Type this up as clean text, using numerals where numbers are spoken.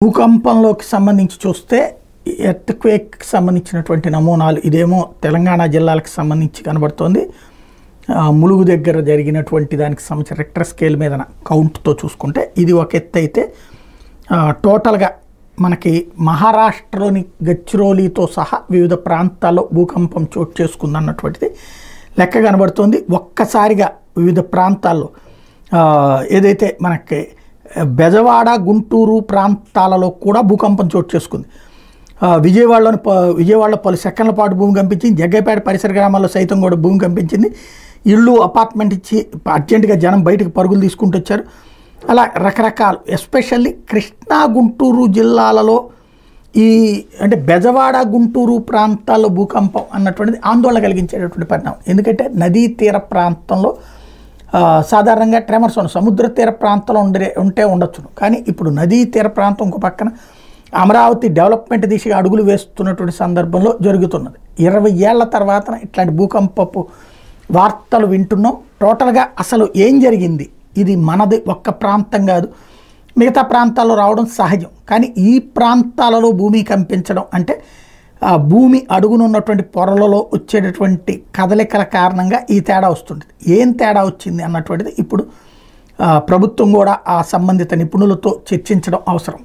భూకంపంలోకి సంబంధించి చూస్తే ఎర్త్క్వేక్కి సంబంధించినటువంటి నమూనాలు ఇదేమో తెలంగాణ జిల్లాలకు సంబంధించి కనబడుతోంది. ములుగు దగ్గర జరిగినటువంటి దానికి సంబంధించిన రెక్టర్ స్కేల్ మీద కౌంట్తో చూసుకుంటే ఇది ఒక ఎత్తు అయితే టోటల్గా మనకి మహారాష్ట్రలోని గచ్చిరోలితో సహా వివిధ ప్రాంతాల్లో భూకంపం చోటు చేసుకుందన్నటువంటిది లెక్క కనబడుతోంది. ఒక్కసారిగా వివిధ ప్రాంతాల్లో ఏదైతే మనకి బెజవాడ గుంటూరు ప్రాంతాలలో కూడా భూకంపం చోటు చేసుకుంది. విజయవాడలో పలు సెకండ్ల పాటు భూమి కంపించింది. జగ్గైపేట పరిసర గ్రామాల్లో సైతం కూడా భూమి కంపించింది. ఇళ్ళు అపార్ట్మెంట్ ఇచ్చి అర్జెంటుగా జనం బయటకు పరుగులు తీసుకుంటూ వచ్చారు. అలా రకరకాలు ఎస్పెషల్లీ కృష్ణా గుంటూరు జిల్లాలలో అంటే బెజవాడ గుంటూరు ప్రాంతాల్లో భూకంపం అన్నటువంటిది ఆందోళన కలిగించేటటువంటి పరిణామం. ఎందుకంటే నదీ తీర ప్రాంతంలో సాధారణంగా ట్రెమర్స్ సముద్ర తీర ప్రాంతంలో ఉంటే ఉండొచ్చును, కానీ ఇప్పుడు నదీ తీర ప్రాంతం ఇంకో పక్కన అమరావతి డెవలప్మెంట్ దిశగా అడుగులు వేస్తున్నటువంటి సందర్భంలో జరుగుతున్నది. 20 ఏళ్ల తర్వాత ఇట్లాంటి భూకంపపు వార్తలు వింటున్నాం. టోటల్గా అసలు ఏం జరిగింది, ఇది మనది ఒక్క ప్రాంతం కాదు, మిగతా ప్రాంతాల్లో రావడం సహజం. కానీ ఈ ప్రాంతాలలో భూమి కంపించడం అంటే భూమి అడుగునున్నటువంటి పొరలలో వచ్చేటటువంటి కదలికల కారణంగా ఈ తేడా వస్తుంది. ఏం తేడా వచ్చింది అన్నటువంటిది ఇప్పుడు ప్రభుత్వం కూడా ఆ సంబంధిత నిపుణులతో చర్చించడం అవసరం.